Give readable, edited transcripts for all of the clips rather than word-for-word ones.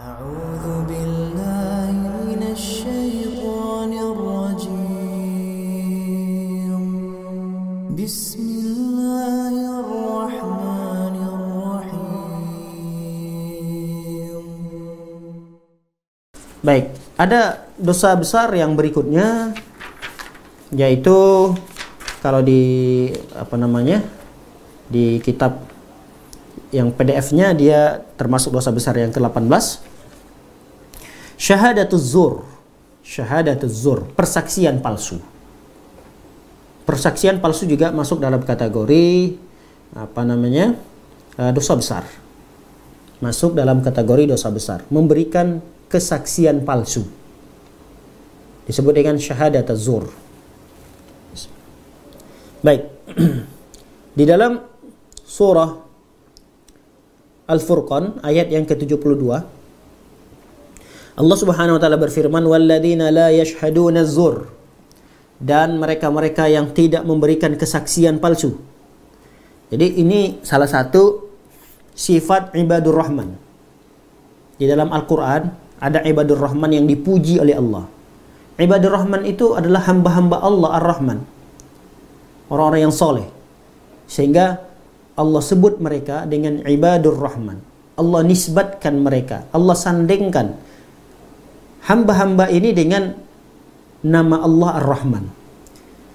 أعوذ بالله من الشيطان الرجيم بسم الله الرحمن الرحيم. Baik, ada dosa besar yang berikutnya, yaitu kalau di di kitab yang PDF-nya dia termasuk dosa besar yang ke-18, syahadatuz zur, persaksian palsu. Persaksian palsu juga masuk dalam kategori dosa besar. Masuk dalam kategori dosa besar, memberikan kesaksian palsu. Disebut dengan syahadatuz zur. Baik. Di dalam surah Al-Furqan ayat yang ke-72, Allah Subhanahu wa taala berfirman, "Walladzina la yashhaduna az-zur." Dan mereka-mereka yang tidak memberikan kesaksian palsu. Jadi ini salah satu sifat ibadur rahman. Di dalam Al-Qur'an ada ibadur rahman yang dipuji oleh Allah. Ibadur rahman itu adalah hamba-hamba Allah Ar-Rahman. Orang-orang yang soleh. Sehingga Allah sebut mereka dengan ibadur rahman. Allah nisbatkan mereka, Allah sandingkan hamba-hamba ini dengan nama Allah Ar-Rahman.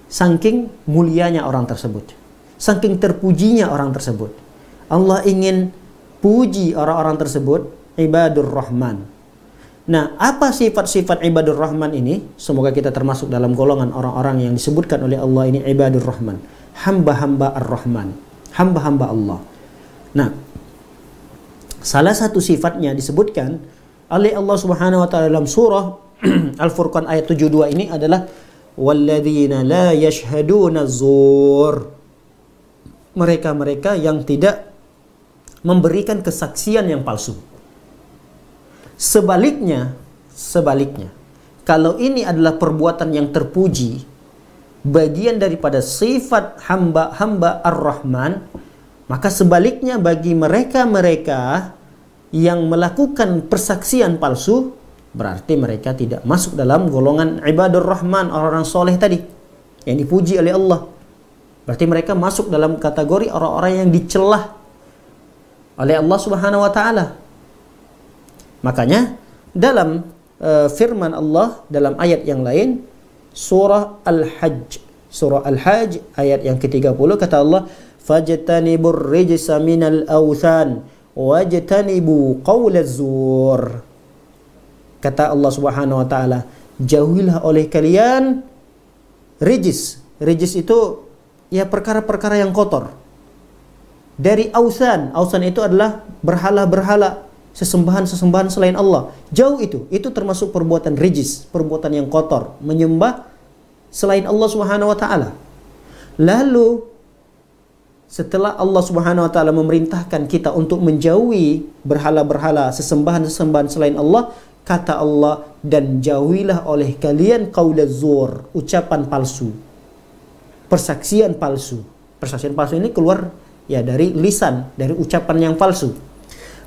Saking mulianya orang tersebut, saking terpujinya orang tersebut, Allah ingin puji orang-orang tersebut ibadur rahman. Nah, apa sifat-sifat ibadur rahman ini? Semoga kita termasuk dalam golongan orang-orang yang disebutkan oleh Allah ini ibadur rahman, hamba-hamba Ar-Rahman, hamba-hamba Allah. Nah, salah satu sifatnya disebutkan oleh Allah Subhanahu wa taala dalam surah Al-Furqan ayat 72 ini adalah walladzina la yashhaduna zur. Mereka-mereka yang tidak memberikan kesaksian yang palsu. Sebaliknya, kalau ini adalah perbuatan yang terpuji, bagian daripada sifat hamba-hamba Ar-Rahman, maka sebaliknya bagi mereka-mereka yang melakukan persaksian palsu, berarti mereka tidak masuk dalam golongan ibadur rahman, orang-orang soleh tadi yang dipuji oleh Allah. Berarti mereka masuk dalam kategori orang-orang yang dicelah oleh Allah Subhanahu wa taala. Makanya dalam firman Allah dalam ayat yang lain, Surah Al-Hajj ayat yang ke-30, kata Allah, "Fajtanibur rijsa minal awthan wajtanibu qaulaz zur." Kata Allah Subhanahu wa taala, jauhilah oleh kalian rijis. Rijis itu ya perkara-perkara yang kotor. Dari awthan. Awthan itu adalah berhala-berhala, sesembahan-sesembahan selain Allah. Jauh itu termasuk perbuatan rijis, perbuatan yang kotor, menyembah selain Allah Subhanahu wa taala. Lalu setelah Allah Subhanahu wa taala memerintahkan kita untuk menjauhi berhala-berhala, sesembahan-sesembahan selain Allah, kata Allah, dan jauhilah oleh kalian qaulaz zur, ucapan palsu, persaksian palsu. Persaksian palsu ini keluar ya dari lisan, dari ucapan yang palsu.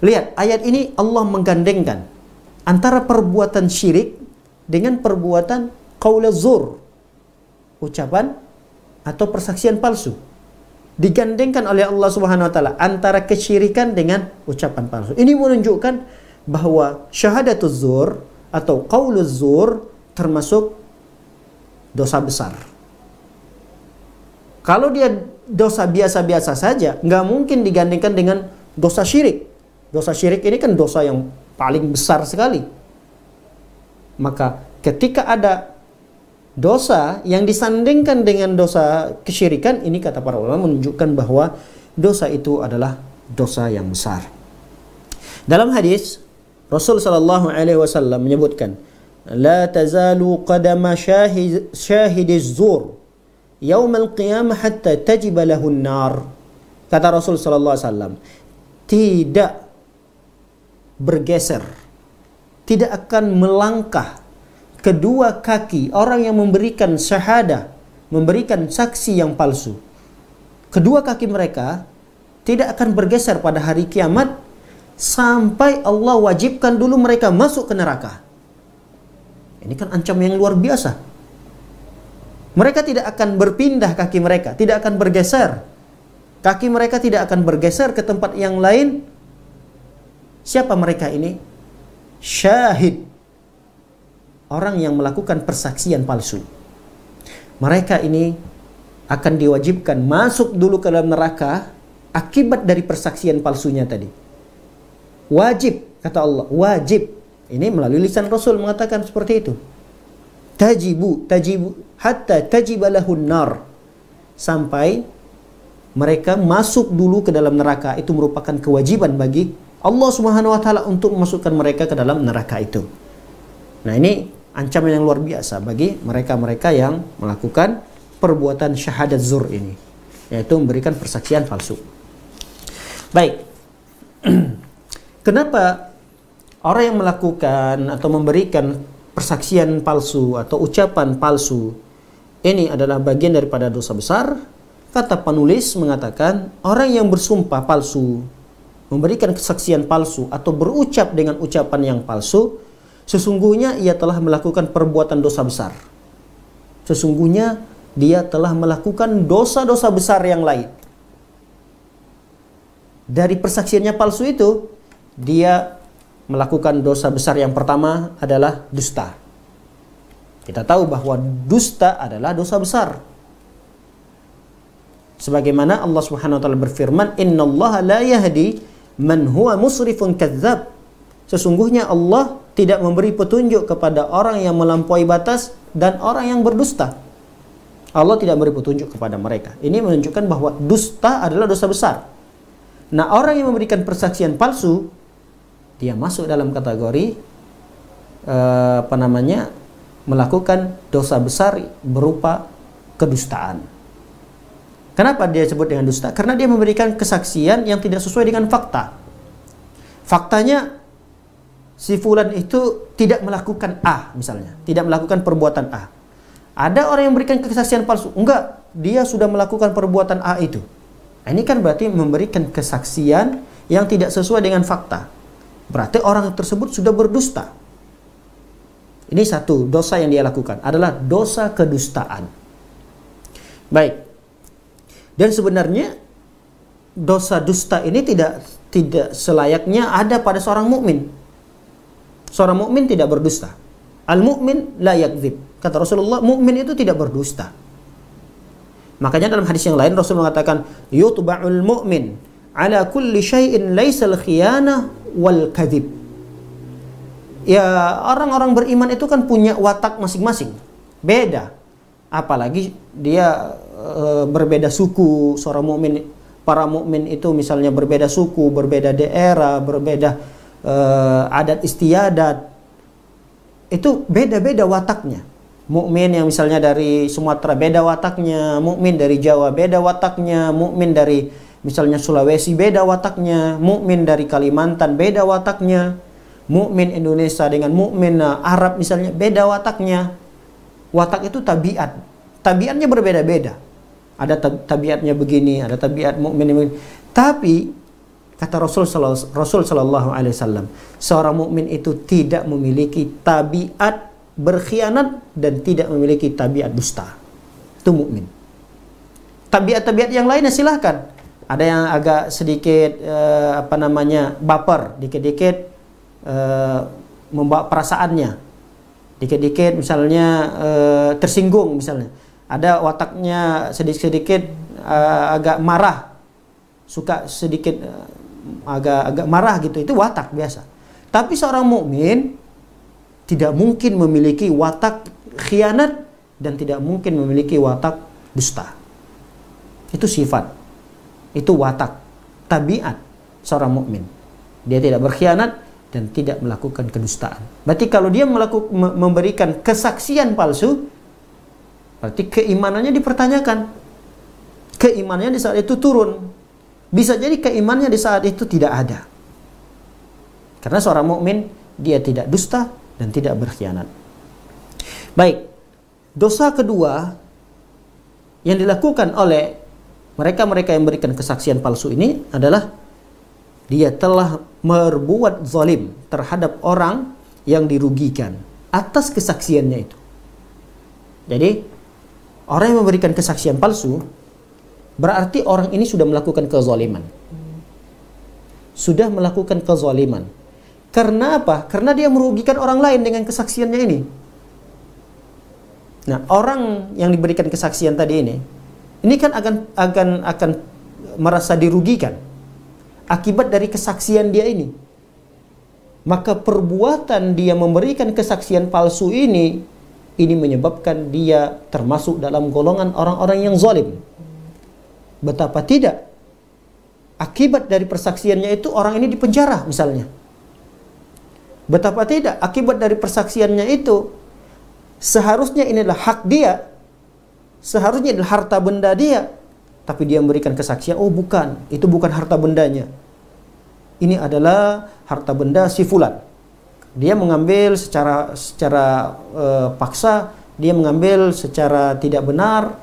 Lihat, ayat ini Allah menggandengkan antara perbuatan syirik dengan perbuatan qaulaz zur, ucapan atau persaksian palsu. Digandengkan oleh Allah Subhanahu wa taala antara kesyirikan dengan ucapan palsu. Ini menunjukkan bahwa syahadatuz zur atau qauluz zur termasuk dosa besar. Kalau dia dosa biasa-biasa saja, nggak mungkin digandengkan dengan dosa syirik. Dosa syirik ini kan dosa yang paling besar sekali. Maka ketika ada dosa yang disandingkan dengan dosa kesyirikan, ini kata para ulama menunjukkan bahwa dosa itu adalah dosa yang besar. Dalam hadis Rasul sallallahu alaihi wasallam menyebutkan, "La tazalu qadama syahidiz zur yaumal qiyamah hatta tajiba lahun nar." Kata Rasul sallallahu alaihi wasallam, tidak bergeser, tidak akan melangkah kedua kaki orang yang memberikan syahadah, memberikan saksi yang palsu. Kedua kaki mereka tidak akan bergeser pada hari kiamat sampai Allah wajibkan dulu mereka masuk ke neraka. Ini kan ancaman yang luar biasa. Mereka tidak akan berpindah kaki mereka, tidak akan bergeser. Kaki mereka tidak akan bergeser ke tempat yang lain. Siapa mereka ini? Syahid. Orang yang melakukan persaksian palsu. Mereka ini akan diwajibkan masuk dulu ke dalam neraka akibat dari persaksian palsunya tadi. Wajib, kata Allah, wajib. Ini melalui lisan Rasul mengatakan seperti itu. Tajibu hatta tajibalahun nar. Sampai mereka masuk dulu ke dalam neraka. Itu merupakan kewajiban bagi Allah Subhanahu wa taala untuk memasukkan mereka ke dalam neraka itu. Nah, ini ancaman yang luar biasa bagi mereka-mereka yang melakukan perbuatan syahadat zur ini, yaitu memberikan persaksian palsu. Baik. Kenapa orang yang melakukan atau memberikan persaksian palsu atau ucapan palsu ini adalah bagian daripada dosa besar? Kata penulis mengatakan, orang yang bersumpah palsu, memberikan kesaksian palsu atau berucap dengan ucapan yang palsu, sesungguhnya ia telah melakukan perbuatan dosa besar. Sesungguhnya dia telah melakukan dosa-dosa besar yang lain. Dari persaksiannya palsu itu, dia melakukan dosa besar yang pertama adalah dusta. Kita tahu bahwa dusta adalah dosa besar. Sebagaimana Allah Subhanahu wa taala berfirman, "Innallaha la yahdi man huwa musrifun kadzdzab." Sesungguhnya Allah tidak memberi petunjuk kepada orang yang melampaui batas dan orang yang berdusta. Allah tidak memberi petunjuk kepada mereka. Ini menunjukkan bahwa dusta adalah dosa besar. Nah, orang yang memberikan persaksian palsu, dia masuk dalam kategori melakukan dosa besar berupa kedustaan. Kenapa dia sebut dengan dusta? Karena dia memberikan kesaksian yang tidak sesuai dengan fakta. Faktanya si fulan itu tidak melakukan A misalnya, tidak melakukan perbuatan A. Ada orang yang memberikan kesaksian palsu, enggak, dia sudah melakukan perbuatan A itu. Nah, ini kan berarti memberikan kesaksian yang tidak sesuai dengan fakta. Berarti orang tersebut sudah berdusta. Ini satu dosa yang dia lakukan adalah dosa kedustaan. Baik. Dan sebenarnya dosa dusta ini tidak selayaknya ada pada seorang mukmin. Seorang mukmin tidak berdusta. Al-mu'min la yakdzib. Kata Rasulullah, mukmin itu tidak berdusta. Makanya dalam hadis yang lain Rasul mengatakan, yutba'ul mu'min ala kulli syai'in laisal khiyanah wal kadzib. Ya, orang-orang beriman itu kan punya watak masing-masing. Beda. Apalagi dia berbeda suku. Seorang mukmin, para mukmin itu misalnya berbeda suku, berbeda daerah, berbeda adat istiadat. Itu beda-beda wataknya. Mukmin yang misalnya dari Sumatera beda wataknya, mukmin dari Jawa beda wataknya, mukmin dari misalnya Sulawesi beda wataknya, mukmin dari Kalimantan beda wataknya, mukmin Indonesia dengan mukmin Arab misalnya beda wataknya. Watak itu tabiat. Tabiatnya berbeda-beda. Ada tabiatnya begini, ada tabiat mukmin begini. Tapi kata Rasul sallallahu alaihi wasallam, seorang mukmin itu tidak memiliki tabiat berkhianat dan tidak memiliki tabiat dusta. Itu mukmin. Tabiat-tabiat yang lainnya silahkan. Ada yang agak sedikit baper, dikit-dikit membawa perasaannya, dikit-dikit misalnya tersinggung misalnya. Ada wataknya sedikit-sedikit agak marah, suka sedikit agak marah gitu, itu watak biasa. Tapi seorang mukmin tidak mungkin memiliki watak khianat dan tidak mungkin memiliki watak dusta. Itu sifat, itu watak, tabiat seorang mukmin. Dia tidak berkhianat dan tidak melakukan kedustaan. Berarti kalau dia memberikan kesaksian palsu, berarti keimanannya dipertanyakan. Keimanannya di saat itu turun. Bisa jadi keimanannya di saat itu tidak ada. Karena seorang mukmin dia tidak dusta dan tidak berkhianat. Baik. Dosa kedua yang dilakukan oleh mereka-mereka yang memberikan kesaksian palsu ini adalah dia telah berbuat zalim terhadap orang yang dirugikan atas kesaksiannya itu. Jadi orang yang memberikan kesaksian palsu berarti orang ini sudah melakukan kezaliman. Sudah melakukan kezaliman. Karena apa? Karena dia merugikan orang lain dengan kesaksiannya ini. Nah, orang yang diberikan kesaksian tadi ini kan akan merasa dirugikan akibat dari kesaksian dia ini. Maka perbuatan dia memberikan kesaksian palsu ini menyebabkan dia termasuk dalam golongan orang-orang yang zalim. Betapa tidak, akibat dari persaksiannya itu orang ini dipenjara misalnya. Betapa tidak, akibat dari persaksiannya itu seharusnya ini adalah hak dia, seharusnya adalah harta benda dia, tapi dia memberikan kesaksian, oh bukan, itu bukan harta bendanya, ini adalah harta benda si fulan. Dia mengambil secara paksa, dia mengambil secara tidak benar,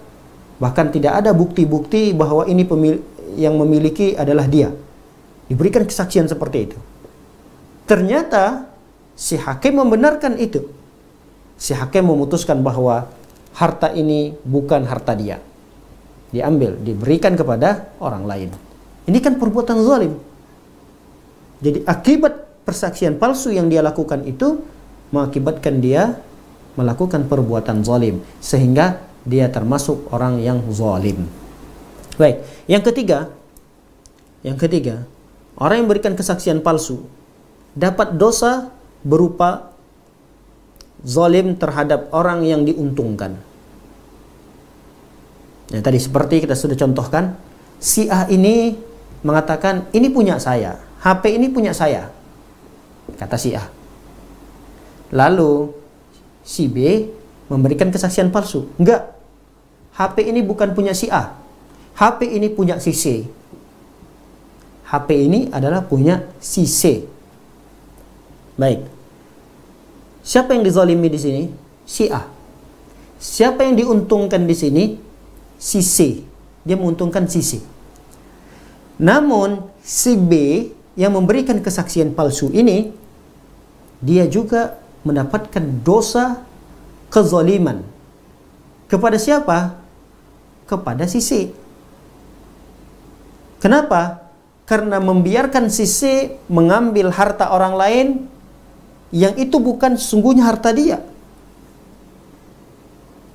bahkan tidak ada bukti-bukti bahwa ini yang memiliki adalah dia. Diberikan kesaksian seperti itu. Ternyata si hakim membenarkan itu. Si hakim memutuskan bahwa harta ini bukan harta dia. Diambil, diberikan kepada orang lain. Ini kan perbuatan zalim. Jadi akibat persaksian palsu yang dia lakukan itu mengakibatkan dia melakukan perbuatan zalim, sehingga dia termasuk orang yang zalim. Baik, yang ketiga, orang yang memberikan kesaksian palsu dapat dosa berupa zalim terhadap orang yang diuntungkan. Nah, tadi seperti kita sudah contohkan, si A ini mengatakan ini punya saya, HP ini punya saya, kata si A. Lalu si B memberikan kesaksian palsu, enggak, HP ini bukan punya si A, HP ini punya si C. HP ini adalah punya si C. Baik. Siapa yang dizalimi di sini? Si A. Siapa yang diuntungkan di sini? Si C. Dia menguntungkan si C. Namun si B yang memberikan kesaksian palsu ini, dia juga mendapatkan dosa kezaliman. Kepada siapa? Kepada si C. Kenapa? Karena membiarkan si C mengambil harta orang lain yang itu bukan sesungguhnya harta dia.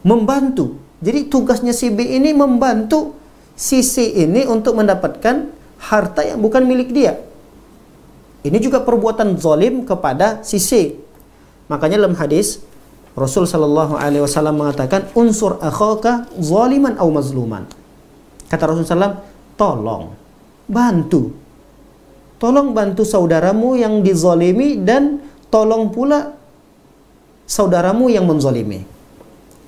Membantu. Jadi tugasnya si B ini membantu si C ini untuk mendapatkan harta yang bukan milik dia. Ini juga perbuatan zalim kepada si C. Makanya dalam hadis Rasul sallallahu alaihi wasallam mengatakan, unsur akhaka zaliman aw mazluman. Kata Rasul sallallahu, tolong bantu saudaramu yang dizalimi dan tolong pula saudaramu yang menzalimi.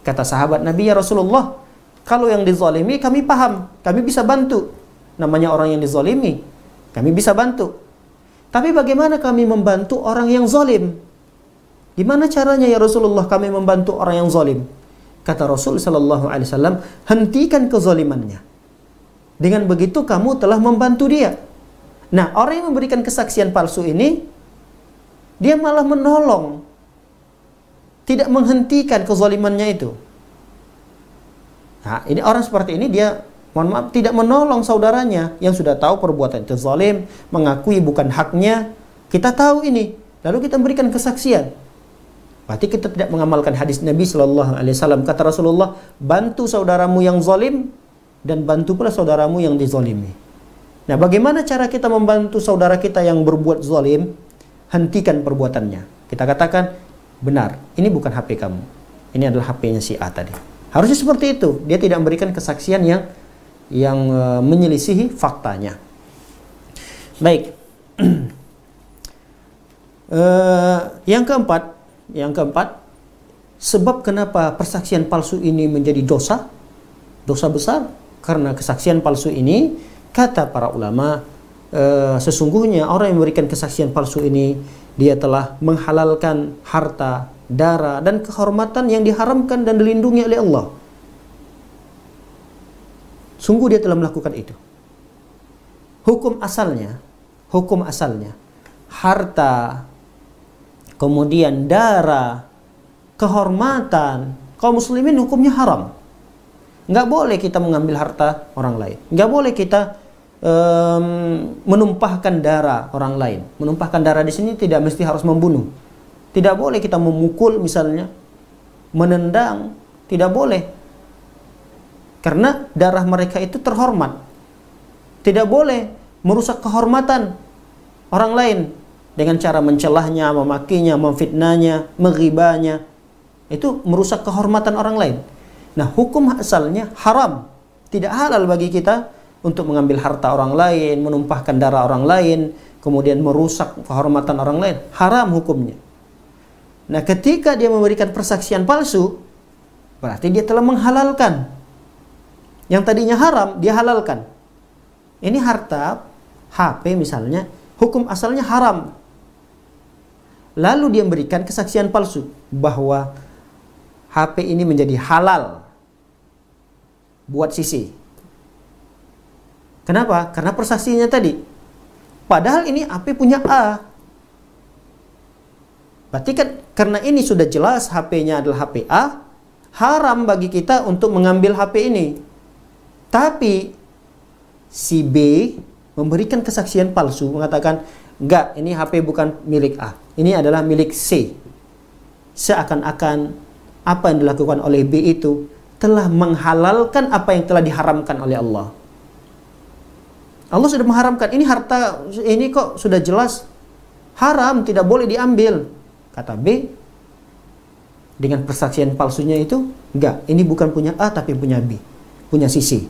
Kata sahabat Nabi, ya Rasulullah, kalau yang dizalimi kami paham, kami bisa bantu. Namanya orang yang dizalimi, kami bisa bantu. Tapi bagaimana kami membantu orang yang zalim? Gimana caranya ya Rasulullah kami membantu orang yang zalim? Kata Rasul sallallahu alaihi wasallam, hentikan kezalimannya. Dengan begitu kamu telah membantu dia. Nah, orang yang memberikan kesaksian palsu ini, dia malah menolong, tidak menghentikan kezalimannya itu. Nah, ini orang seperti ini dia, mohon maaf, tidak menolong saudaranya yang sudah tahu perbuatan itu zalim, mengakui bukan haknya. Kita tahu ini, lalu kita berikan kesaksian. Berarti kita tidak mengamalkan hadis Nabi sallallahu alaihi wasallam. Kata Rasulullah, bantu saudaramu yang zalim dan bantu pula saudaramu yang dizalimi. Nah, bagaimana cara kita membantu saudara kita yang berbuat zalim? Hentikan perbuatannya. Kita katakan, benar, ini bukan HP kamu, ini adalah HP-nya si A tadi. Harusnya seperti itu. Dia tidak memberikan kesaksian yang menyelisihi faktanya. Baik. Yang keempat, sebab kenapa persaksian palsu ini menjadi dosa besar, karena kesaksian palsu ini, kata para ulama, sesungguhnya orang yang memberikan kesaksian palsu ini, dia telah menghalalkan harta, darah, dan kehormatan yang diharamkan dan dilindungi oleh Allah. Sungguh dia telah melakukan itu. Hukum asalnya, hukum asalnya harta, kemudian darah, kehormatan kaum muslimin hukumnya haram. Nggak boleh kita mengambil harta orang lain. Nggak boleh kita menumpahkan darah orang lain. Menumpahkan darah di sini tidak mesti harus membunuh. Tidak boleh kita memukul misalnya, menendang, tidak boleh. Karena darah mereka itu terhormat. Tidak boleh merusak kehormatan orang lain dengan cara mencelahnya, memakinya, memfitnahnya, menghibahnya. Itu merusak kehormatan orang lain. Nah, hukum asalnya haram. Tidak halal bagi kita untuk mengambil harta orang lain, menumpahkan darah orang lain, kemudian merusak kehormatan orang lain. Haram hukumnya. Nah, ketika dia memberikan persaksian palsu, berarti dia telah menghalalkan. Yang tadinya haram, dia halalkan. Ini harta, HP misalnya, hukum asalnya haram. Lalu dia memberikan kesaksian palsu bahwa HP ini menjadi halal buat Sisi. Kenapa? Karena persaksinya tadi. Padahal ini HP punya A. Berarti kan karena ini sudah jelas HP-nya adalah HP A, haram bagi kita untuk mengambil HP ini. Tapi si B memberikan kesaksian palsu, mengatakan, enggak, ini HP bukan milik A, ini adalah milik C. Seakan-akan apa yang dilakukan oleh B itu telah menghalalkan apa yang telah diharamkan oleh Allah. Allah sudah mengharamkan, ini harta ini kok sudah jelas haram, tidak boleh diambil. Kata B, dengan persaksian palsunya itu, enggak, ini bukan punya A tapi punya B, punya si C.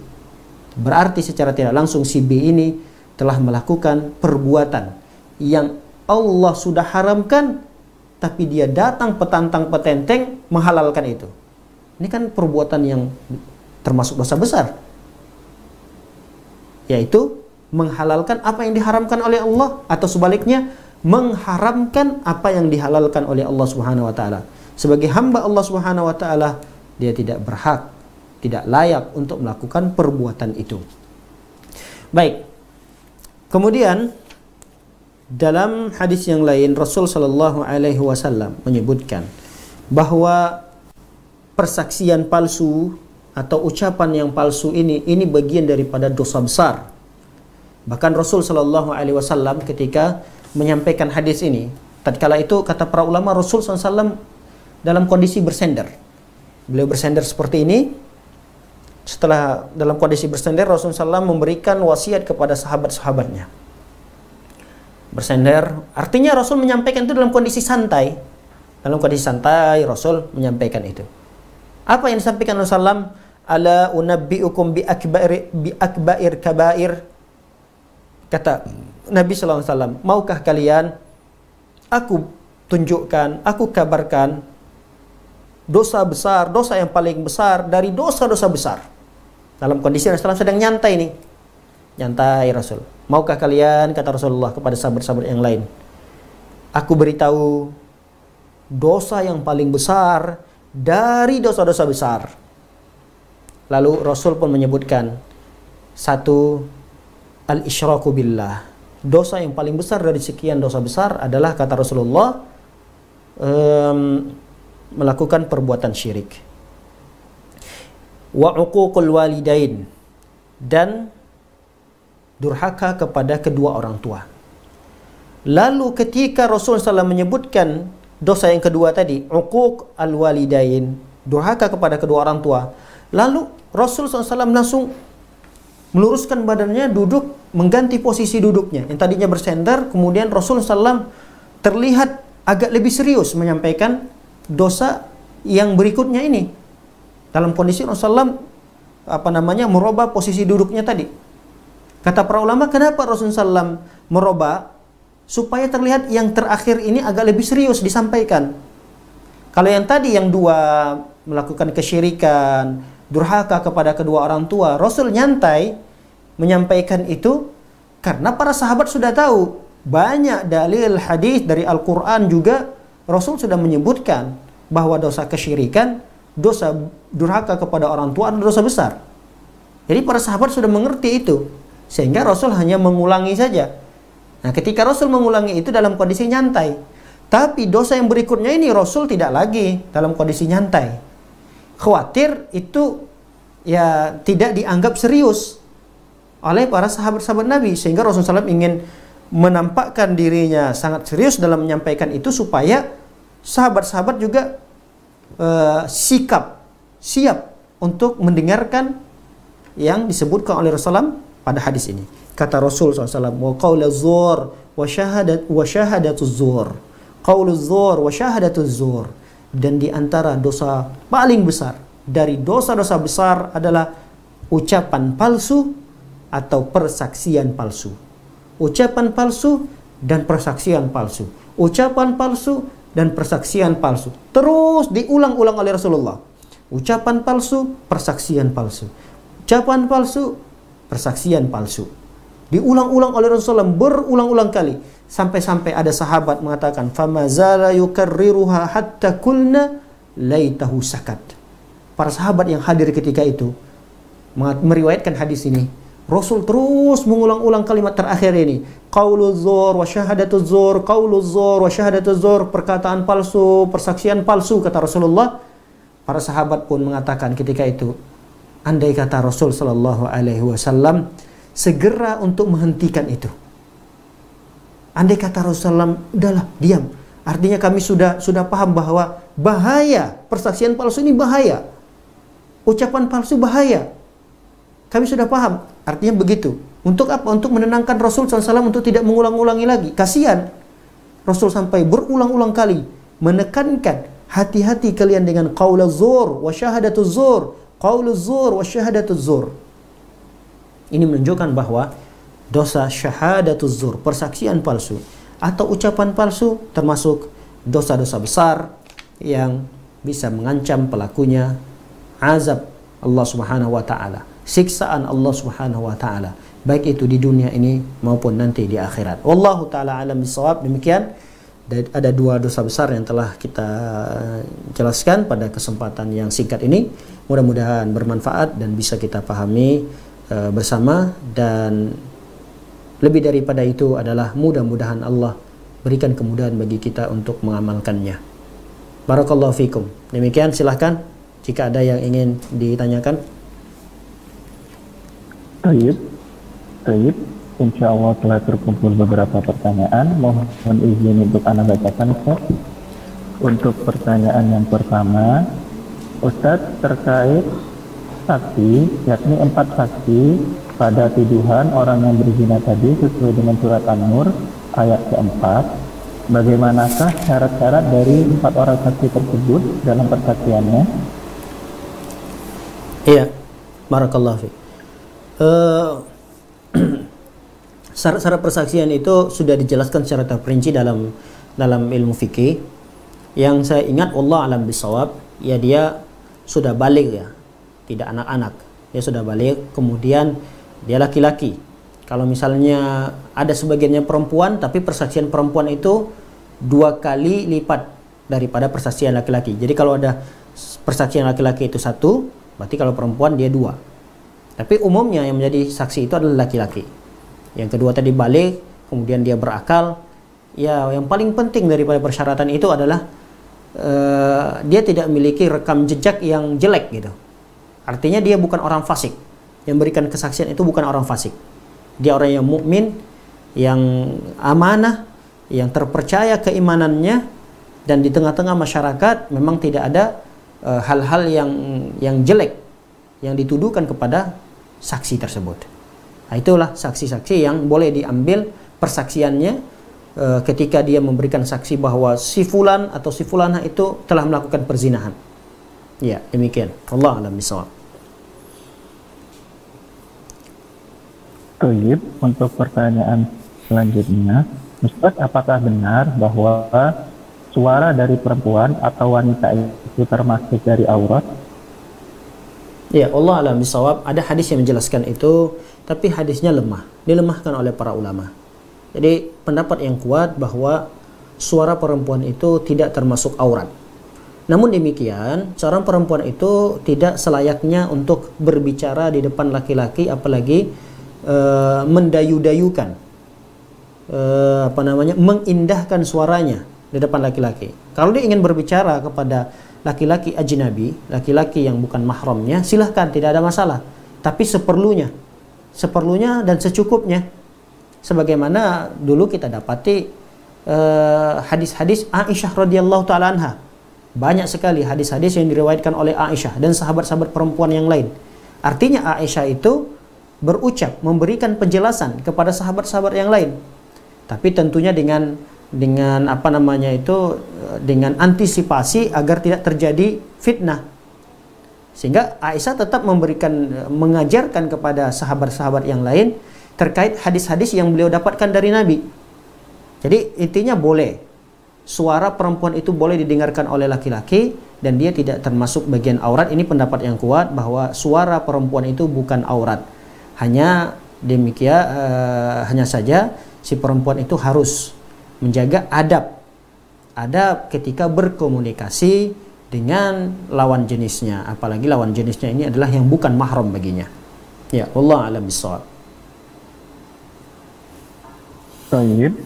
Berarti secara tidak langsung si B ini telah melakukan perbuatan yang Allah sudah haramkan, tapi dia datang petantang petenteng menghalalkan itu. Ini kan perbuatan yang termasuk dosa besar, yaitu menghalalkan apa yang diharamkan oleh Allah, atau sebaliknya mengharamkan apa yang dihalalkan oleh Allah Subhanahu wa taala. Sebagai hamba Allah Subhanahu wa taala, dia tidak berhak, tidak layak untuk melakukan perbuatan itu. Baik. Kemudian dalam hadis yang lain Rasul sallallahu alaihi wasallam menyebutkan bahwa persaksian palsu atau ucapan yang palsu ini bagian daripada dosa besar. Bahkan Rasul sallallahu alaihi wasallam ketika menyampaikan hadis ini, tatkala itu kata para ulama Rasul sallallahu alaihi wasallam dalam kondisi bersender. Beliau bersender seperti ini. Setelah dalam kondisi bersender, Rasulullah SAW memberikan wasiat kepada sahabat-sahabatnya. Bersender, artinya Rasul menyampaikan itu dalam kondisi santai. Dalam kondisi santai, Rasul menyampaikan itu. Apa yang disampaikan Rasulullah SAW? Ala unabbi'ukum bi akbair kabair. Kata Nabi SAW, maukah kalian aku tunjukkan, aku kabarkan dosa besar, dosa yang paling besar dari dosa-dosa besar. Dalam kondisi Rasulullah sedang nyantai nih. Nyantai Rasul. Maukah kalian, kata Rasulullah kepada sahabat-sahabat yang lain, aku beritahu dosa yang paling besar dari dosa-dosa besar. Lalu Rasul pun menyebutkan satu, al-isyraku billah. Dosa yang paling besar dari sekian dosa besar adalah, kata Rasulullah, melakukan perbuatan syirik. Wa uququl walidain, dan durhaka kepada kedua orang tua. Lalu ketika Rasulullah SAW menyebutkan dosa yang kedua tadi, uquq al walidain, durhaka kepada kedua orang tua, lalu Rasulullah SAW langsung meluruskan badannya, duduk, mengganti posisi duduknya. Yang tadinya bersender, kemudian Rasulullah SAW terlihat agak lebih serius menyampaikan dosa yang berikutnya ini. Dalam kondisi Rasulullah merubah posisi duduknya tadi. Kata para ulama, kenapa Rasulullah SAW merubah? Supaya terlihat yang terakhir ini agak lebih serius disampaikan. Kalau yang tadi yang dua melakukan kesyirikan, durhaka kepada kedua orang tua, Rasul nyantai menyampaikan itu karena para sahabat sudah tahu. Banyak dalil hadis dari Al-Quran juga Rasul sudah menyebutkan bahwa dosa kesyirikan, dosa durhaka kepada orang tua adalah dosa besar. Jadi para sahabat sudah mengerti itu, sehingga Rasul hanya mengulangi saja. Nah, ketika Rasul mengulangi itu dalam kondisi nyantai. Tapi dosa yang berikutnya ini Rasul tidak lagi dalam kondisi nyantai. Khawatir itu ya tidak dianggap serius oleh para sahabat-sahabat Nabi, sehingga Rasulullah SAW ingin menampakkan dirinya sangat serius dalam menyampaikan itu supaya sahabat-sahabat juga siap untuk mendengarkan yang disebutkan oleh Rasulullah pada hadis ini. Kata Rasul SAW, wa qaulu zur wa syahadatuz zur. Qaulu zur wa syahadatuz zur. Dan di antara dosa paling besar dari dosa-dosa besar adalah ucapan palsu atau persaksian palsu. Ucapan palsu dan persaksian palsu. Ucapan palsu dan persaksian palsu. Terus diulang-ulang oleh Rasulullah. Ucapan palsu, persaksian palsu. Ucapan palsu, persaksian palsu. Diulang-ulang oleh Rasulullah berulang-ulang kali. Sampai-sampai ada sahabat mengatakan, "Famazala yukarriruha hatta kulna laitahu sakat." Para sahabat yang hadir ketika itu meriwayatkan hadis ini. Rasul terus mengulang-ulang kalimat terakhir ini. Qaulu zur wa syahadatuz zur, qaulu zur wa syahadatuz zur, perkataan palsu, persaksian palsu, kata Rasulullah. Para sahabat pun mengatakan ketika itu, andai kata Rasul sallallahu alaihi wasallam segera untuk menghentikan itu. Andai kata Rasulullah, udahlah, diam. Artinya kami sudah paham bahwa bahaya, persaksian palsu ini bahaya. Ucapan palsu bahaya. Kami sudah paham. Artinya begitu. Untuk apa? Untuk menenangkan Rasul SAW untuk tidak mengulang-ulangi lagi. Kasihan. Rasul sampai berulang-ulang kali menekankan, hati-hati kalian dengan qauluz zur wa syahadatuz zur. Qauluz zur wa syahadatuz zur. Ini menunjukkan bahwa dosa syahadatuz zur, persaksian palsu atau ucapan palsu termasuk dosa-dosa besar yang bisa mengancam pelakunya azab Allah Subhanahu wa taala, siksaan Allah Subhanahu wa taala, baik itu di dunia ini maupun nanti di akhirat. Wallahu taala alam bisawab. Demikian ada dua dosa besar yang telah kita jelaskan pada kesempatan yang singkat ini. Mudah-mudahan bermanfaat dan bisa kita pahami bersama, dan lebih daripada itu adalah mudah-mudahan Allah berikan kemudahan bagi kita untuk mengamalkannya. Barakallahu fikum. Demikian, silahkan jika ada yang ingin ditanyakan. Baik. Insya Allah telah terkumpul beberapa pertanyaan. Mohon izin untuk Anda bacakan, Ustaz. Untuk pertanyaan yang pertama, Ustaz, terkait saksi, yakni 4 saksi pada tuduhan orang yang berzina tadi sesuai dengan surat An-Nur ayat keempat. Bagaimanakah syarat-syarat dari 4 orang saksi tersebut dalam persaksiannya? Iya, barakallahu fiik. Syarat-syarat persaksian itu sudah dijelaskan secara terperinci dalam ilmu fikih. Yang saya ingat, wallahu alam bisawab, ya dia sudah balik, ya, tidak anak-anak. Dia sudah balik, kemudian dia laki-laki. Kalau misalnya ada sebagiannya perempuan, tapi persaksian perempuan itu 2 kali lipat daripada persaksian laki-laki. Jadi kalau ada persaksian laki-laki itu 1, berarti kalau perempuan dia 2. Tapi umumnya yang menjadi saksi itu adalah laki-laki. Yang kedua tadi balik, kemudian dia berakal. Ya, yang paling penting daripada persyaratan itu adalah dia tidak memiliki rekam jejak yang jelek gitu. Artinya dia bukan orang fasik. Yang berikan kesaksian itu bukan orang fasik. Dia orang yang mukmin, yang amanah, yang terpercaya keimanannya, dan di tengah-tengah masyarakat memang tidak ada hal-hal yang jelek yang dituduhkan kepada saksi tersebut. Nah, itulah saksi-saksi yang boleh diambil persaksiannya ketika dia memberikan saksi bahwa si fulan atau si fulanah itu telah melakukan perzinahan. Ya, demikian. Allah a'lam bishawab. Baik, untuk pertanyaan selanjutnya, Ustaz, apakah benar bahwa suara dari perempuan atau wanita itu termasuk dari aurat? Ya, Allah a'lam bishawab. Ada hadis yang menjelaskan itu, tapi hadisnya lemah, dilemahkan oleh para ulama. Jadi pendapat yang kuat bahwa suara perempuan itu tidak termasuk aurat. Namun demikian, seorang perempuan itu tidak selayaknya untuk berbicara di depan laki-laki, apalagi mendayu-dayukan. mengindahkan suaranya di depan laki-laki. Kalau dia ingin berbicara kepada laki-laki ajnabi, laki-laki yang bukan mahramnya, silahkan, tidak ada masalah. Tapi seperlunya dan secukupnya. Sebagaimana dulu kita dapati hadis-hadis Aisyah radhiyallahu taala anha. Banyak sekali hadis-hadis yang diriwayatkan oleh Aisyah dan sahabat-sahabat perempuan yang lain. Artinya Aisyah itu berucap, memberikan penjelasan kepada sahabat-sahabat yang lain. Tapi tentunya dengan dengan antisipasi agar tidak terjadi fitnah. Sehingga Aisyah tetap mengajarkan kepada sahabat-sahabat yang lain terkait hadis-hadis yang beliau dapatkan dari Nabi. Jadi intinya boleh, suara perempuan itu boleh didengarkan oleh laki-laki dan dia tidak termasuk bagian aurat. Ini pendapat yang kuat bahwa suara perempuan itu bukan aurat. Hanya demikian, hanya saja si perempuan itu harus menjaga adab ketika berkomunikasi dengan lawan jenisnya, apalagi lawan jenisnya ini adalah yang bukan mahram baginya. Ya, wallahu a'lam bishawab. Baik,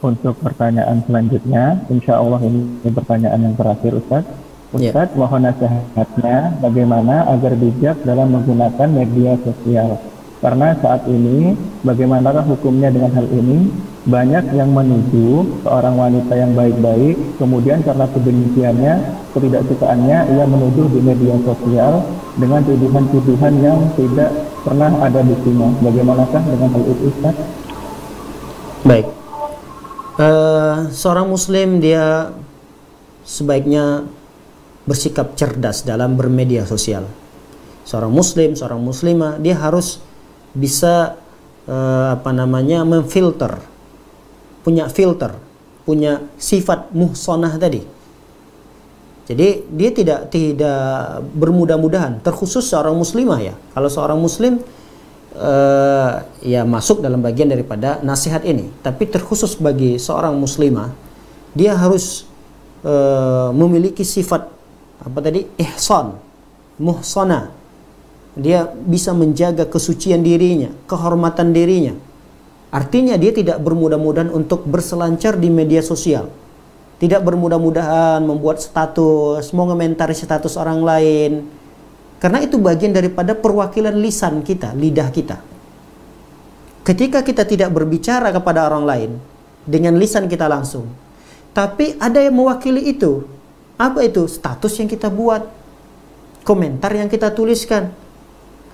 untuk pertanyaan selanjutnya, insya Allah ini pertanyaan yang terakhir, Ustaz. Ustaz, mohon nasihatnya bagaimana agar bijak dalam menggunakan media sosial. Karena saat ini, bagaimanakah hukumnya dengan hal ini? Banyak yang menuduh seorang wanita yang baik-baik, kemudian karena kebenciannya, ketidaksukaannya, ia menuduh di media sosial dengan tuduhan-tuduhan yang tidak pernah ada buktinya. Bagaimanakah dengan hal itu, Ustaz? Baik, seorang muslim dia sebaiknya bersikap cerdas dalam bermedia sosial. Seorang muslim, seorang muslimah, dia harus bisa memfilter, punya filter, punya sifat muhsanah tadi. Jadi dia tidak bermudah-mudahan, terkhusus seorang muslimah ya. Kalau seorang muslim ya masuk dalam bagian daripada nasihat ini. Tapi terkhusus bagi seorang muslimah, dia harus memiliki sifat ihsan, muhsanah. Dia bisa menjaga kesucian dirinya, kehormatan dirinya. Artinya dia tidak bermudah-mudahan untuk berselancar di media sosial. Tidak bermudah-mudahan membuat status, mengomentari status orang lain. Karena itu bagian daripada perwakilan lisan kita, lidah kita. Ketika kita tidak berbicara kepada orang lain dengan lisan kita langsung, tapi ada yang mewakili itu. Apa itu? Status yang kita buat, komentar yang kita tuliskan.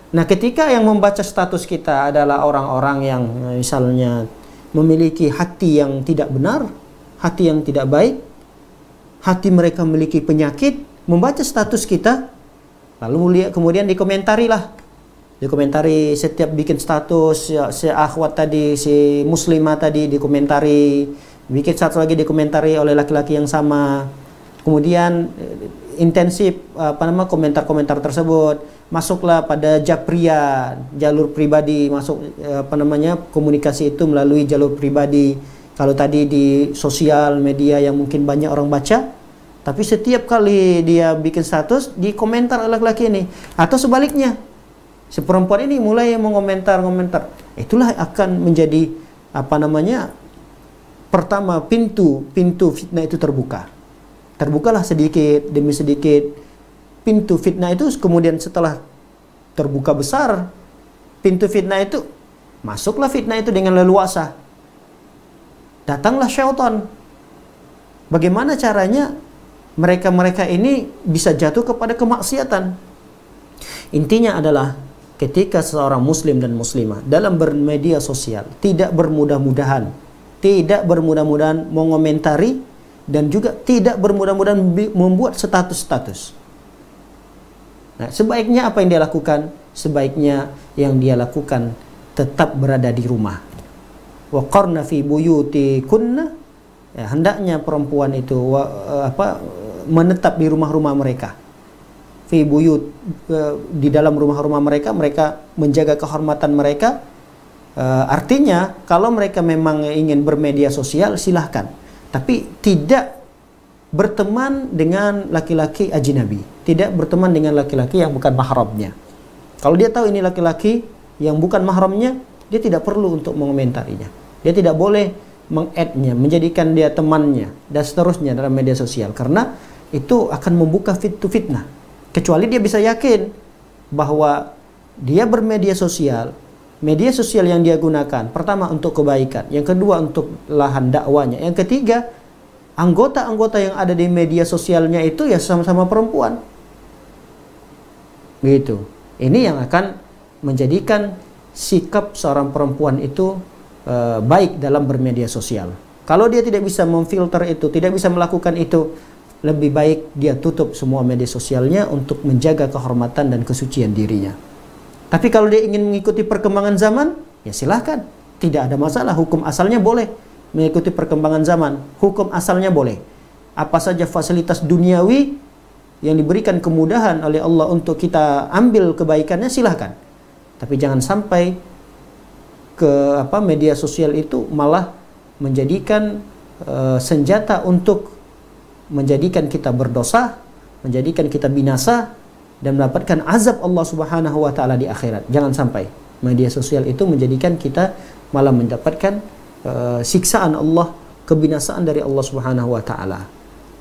Nah, ketika yang membaca status kita adalah orang-orang yang misalnya memiliki hati yang tidak benar, hati yang tidak baik, hati mereka memiliki penyakit, membaca status kita, lalu kemudian dikomentari setiap bikin status, si akhwat tadi, si muslimah tadi dikomentari, bikin satu lagi dikomentari oleh laki-laki yang sama. Kemudian intensif komentar-komentar tersebut. Masuklah pada japria, jalur pribadi, komunikasi itu melalui jalur pribadi. Kalau tadi di sosial media yang mungkin banyak orang baca, tapi setiap kali dia bikin status, dikomentar oleh laki-laki ini. Atau sebaliknya, si perempuan ini mulai mengomentar. Itulah akan menjadi pertama pintu fitnah itu terbuka. Terbukalah sedikit demi sedikit. Pintu fitnah itu kemudian setelah terbuka besar, pintu fitnah itu, masuklah fitnah itu dengan leluasa. Datanglah syaitan. Bagaimana caranya mereka ini bisa jatuh kepada kemaksiatan? Intinya adalah ketika seorang muslim dan muslimah dalam bermedia sosial tidak bermudah-mudahan mengomentari dan juga tidak bermudah-mudahan membuat status-status. Nah, sebaiknya apa yang dia lakukan? Sebaiknya yang dia lakukan tetap berada di rumah. Wa qarna fi buyutikunna, ya, hendaknya perempuan itu menetap di rumah-rumah mereka. Fi buyut, di dalam rumah-rumah mereka menjaga kehormatan mereka. Artinya kalau mereka memang ingin bermedia sosial silahkan, tapi tidak berteman dengan laki-laki ajnabi, tidak berteman dengan laki-laki yang bukan mahramnya. Kalau dia tahu ini laki-laki yang bukan mahramnya, dia tidak perlu untuk mengomentarinya. Dia tidak boleh meng-add-nya, menjadikan dia temannya dan seterusnya dalam media sosial, karena itu akan membuka fitnah. Kecuali dia bisa yakin bahwa dia bermedia sosial, media sosial yang dia gunakan pertama untuk kebaikan, yang kedua untuk lahan dakwanya, yang ketiga anggota-anggota yang ada di media sosialnya itu ya sama-sama perempuan. Gitu. Ini yang akan menjadikan sikap seorang perempuan itu baik dalam bermedia sosial. Kalau dia tidak bisa memfilter itu, tidak bisa melakukan itu, lebih baik dia tutup semua media sosialnya untuk menjaga kehormatan dan kesucian dirinya. Tapi kalau dia ingin mengikuti perkembangan zaman, ya silahkan, tidak ada masalah. Hukum asalnya boleh mengikuti perkembangan zaman, hukum asalnya boleh. Apa saja fasilitas duniawi yang diberikan kemudahan oleh Allah untuk kita ambil kebaikannya, silahkan. Tapi jangan sampai media sosial itu malah menjadikan senjata untuk menjadikan kita berdosa, menjadikan kita binasa dan mendapatkan azab Allah Subhanahu wa taala di akhirat. Jangan sampai media sosial itu menjadikan kita malah mendapatkan siksaan Allah, kebinasaan dari Allah Subhanahu wa taala.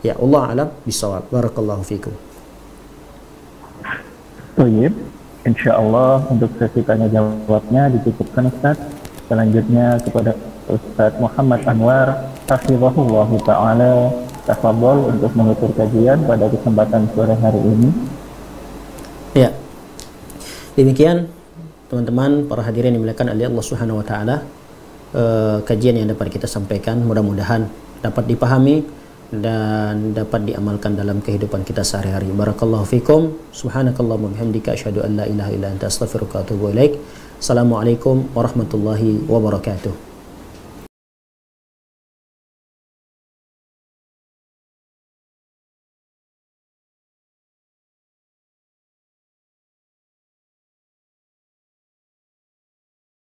Ya Allah alam bisawab. Barakallahu fikum. Baik, insyaallah untuk sesi tanya jawabnya dicukupkan Ustaz. Selanjutnya kepada Ustaz Muhammad Anwar hafizahullah taala, tafadhol untuk menutur kajian pada kesempatan sore hari ini. Ya. Demikian teman-teman para hadirin yang dimuliakan oleh Allah Subhanahu wa taala, kajian yang dapat kita sampaikan mudah-mudahan dapat dipahami dan dapat diamalkan dalam kehidupan kita sehari-hari. Barakallahu fikum. Subhanakallahumma bihamdika asyhadu an la ilaha illa anta astaghfiruka wa atubu ilaik. Assalamualaikum warahmatullahi wabarakatuh.